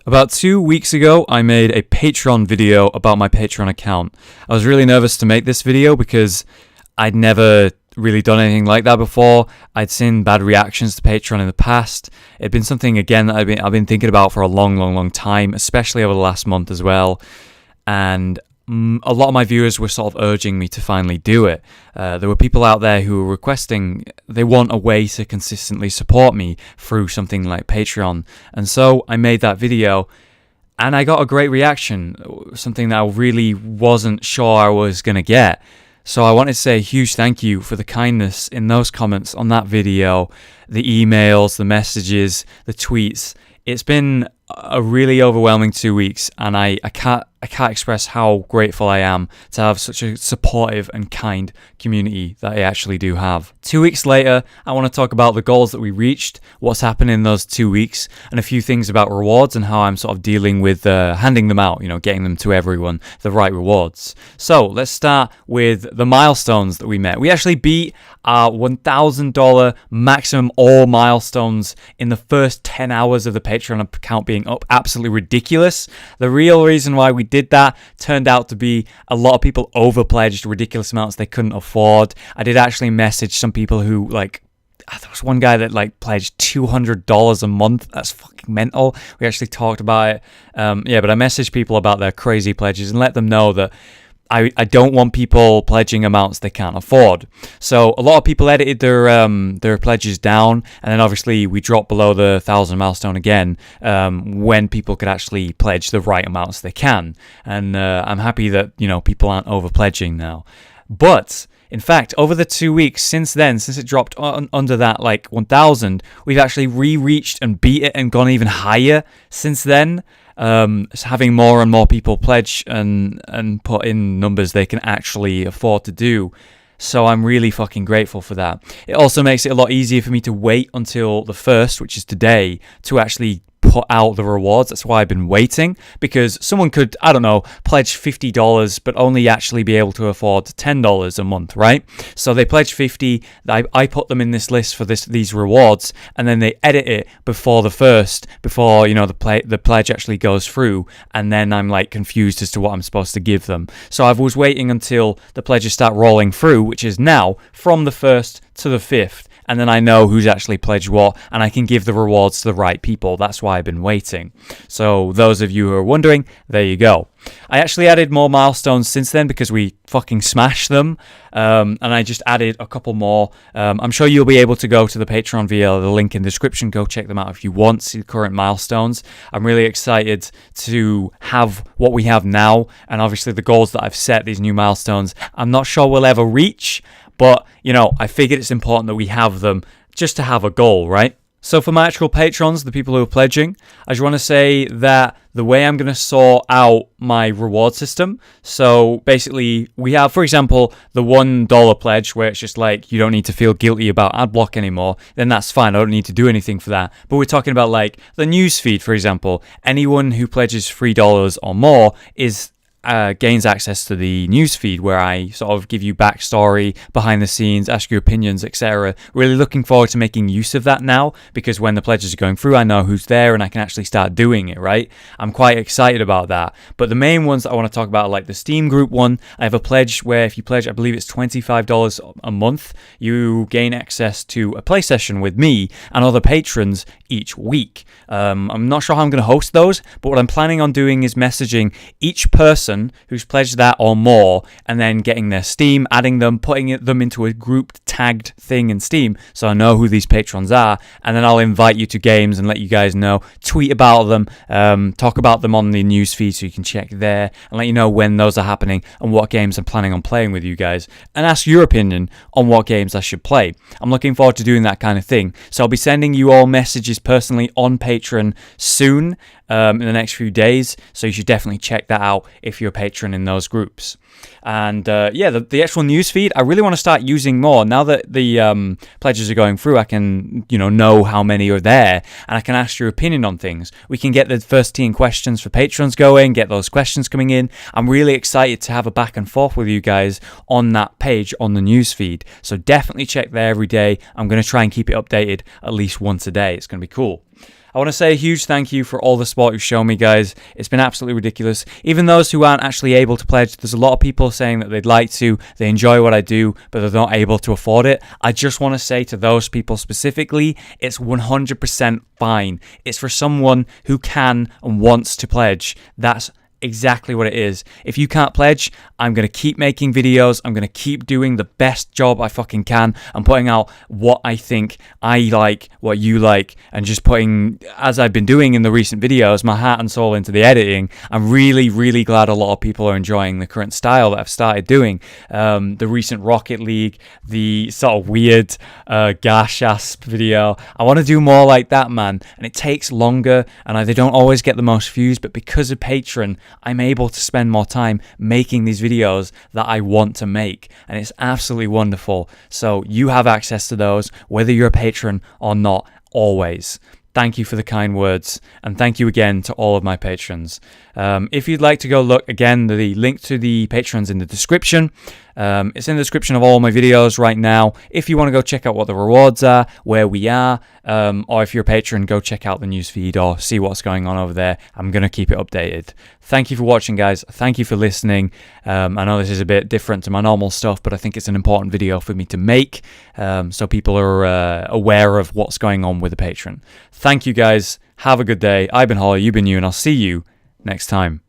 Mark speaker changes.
Speaker 1: About 2 weeks ago, I made a Patreon video about my Patreon account. I was really nervous to make this video because I'd never really done anything like that before. I'd seen bad reactions to Patreon in the past. It'd been something, again, that I've been thinking about for a long time, especially over the last month as well. And a lot of my viewers were sort of urging me to finally do it. There were people out there who were requesting, they want a way to consistently support me through something like Patreon. And so I made that video and I got a great reaction, something that I really wasn't sure I was going to get. So I wanted to say a huge thank you for the kindness in those comments on that video, the emails, the messages, the tweets. It's been a really overwhelming 2 weeks, and I can't express how grateful I am to have such a supportive and kind community that I actually do have. 2 weeks later, I want to talk about the goals that we reached, what's happened in those 2 weeks, and a few things about rewards and how I'm sort of dealing with handing them out, getting them to everyone, the right rewards. So let's start with the milestones that we met. We actually beat our $1,000 maximum all milestones in the first 10 hours of the Patreon account being up. Absolutely ridiculous. The real reason why we did that turned out to be a lot of people overpledged ridiculous amounts they couldn't afford. I did actually message some people who, there was one guy that pledged $200 a month. That's fucking mental. We actually talked about it. But I messaged people about their crazy pledges and let them know that I don't want people pledging amounts they can't afford. So a lot of people edited their pledges down, and then obviously we dropped below the 1,000 milestone again when people could actually pledge the right amounts they can. And I'm happy that people aren't over pledging now. But in fact, over the 2 weeks since then, since it dropped under that 1,000, we've actually re-reached and beat it and gone even higher since then. Having more and more people pledge and put in numbers they can actually afford to do. So I'm really fucking grateful for that. It also makes it a lot easier for me to wait until the 1st, which is today, to actually put out the rewards. That's why I've been waiting, because someone could, pledge $50 but only actually be able to afford $10 a month, right? So they pledge $50, I put them in this list for these rewards, and then they edit it before the 1st, before the pledge actually goes through, and then I'm confused as to what I'm supposed to give them. So I was waiting until the pledges start rolling through, which is now from the 1st to the 5th. And then I know who's actually pledged what, and I can give the rewards to the right people. That's why I've been waiting. So those of you who are wondering, there you go. I actually added more milestones since then because we fucking smashed them. And I just added a couple more. I'm sure you'll be able to go to the Patreon via the link in the description. Go check them out if you want to see the current milestones. I'm really excited to have what we have now, and obviously the goals that I've set, these new milestones, I'm not sure we'll ever reach. But, I figured it's important that we have them just to have a goal, right? So for my actual patrons, the people who are pledging, I just want to say that the way I'm going to sort out my reward system. So basically, we have, for example, the $1 pledge where it's just you don't need to feel guilty about ad block anymore. Then that's fine. I don't need to do anything for that. But we're talking about the news feed, for example. Anyone who pledges $3 or more gains access to the newsfeed, where I sort of give you backstory, behind the scenes, ask your opinions, etc. Really looking forward to making use of that now, because when the pledges are going through, I know who's there and I can actually start doing it, right? I'm quite excited about that. But the main ones that I want to talk about are the Steam group one. I have a pledge where if you pledge, I believe it's $25 a month, you gain access to a play session with me and other patrons each week. I'm not sure how I'm going to host those, but what I'm planning on doing is messaging each person who's pledged that or more, and then getting their Steam, adding them, putting them into a grouped tagged thing in Steam so I know who these patrons are, and then I'll invite you to games and let you guys know, tweet about them, talk about them on the newsfeed so you can check there, and let you know when those are happening and what games I'm planning on playing with you guys, and ask your opinion on what games I should play. I'm looking forward to doing that kind of thing. So I'll be sending you all messages personally on Patreon soon, in the next few days, so you should definitely check that out if you're a patron in those groups. And the actual newsfeed, I really want to start using more. Now that the pledges are going through, I can know how many are there, and I can ask your opinion on things. We can get the first 10 questions for patrons going, get those questions coming in. I'm really excited to have a back and forth with you guys on that page on the newsfeed. So definitely check there every day. I'm going to try and keep it updated at least once a day. It's going to be cool. I want to say a huge thank you for all the support you've shown me, guys. It's been absolutely ridiculous. Even those who aren't actually able to pledge, there's a lot of people saying that they'd like to, they enjoy what I do, but they're not able to afford it. I just want to say to those people specifically, it's 100% fine. It's for someone who can and wants to pledge. That's exactly what it is. If you can't pledge, I'm going to keep making videos. I'm going to keep doing the best job I fucking can. I'm putting out what I think I like, what you like, and just putting, as I've been doing in the recent videos, my heart and soul into the editing. I'm really, really glad a lot of people are enjoying the current style that I've started doing. The recent Rocket League, the sort of weird gash-ass video. I want to do more like that, man. And it takes longer, and they don't always get the most views, but because of Patreon, I'm able to spend more time making these videos that I want to make, and it's absolutely wonderful. So you have access to those, whether you're a patron or not, always. Thank you for the kind words, and thank you again to all of my patrons. If you'd like to go look, again, the link to the patrons in the description. It's in the description of all my videos right now. If you want to go check out what the rewards are, where we are, or if you're a patron, go check out the newsfeed or see what's going on over there. I'm going to keep it updated. Thank you for watching, guys. Thank you for listening. I know this is a bit different to my normal stuff, but I think it's an important video for me to make, so people are aware of what's going on with the patron. Thank you, guys. Have a good day. I've been Hollow, you've been you, and I'll see you next time.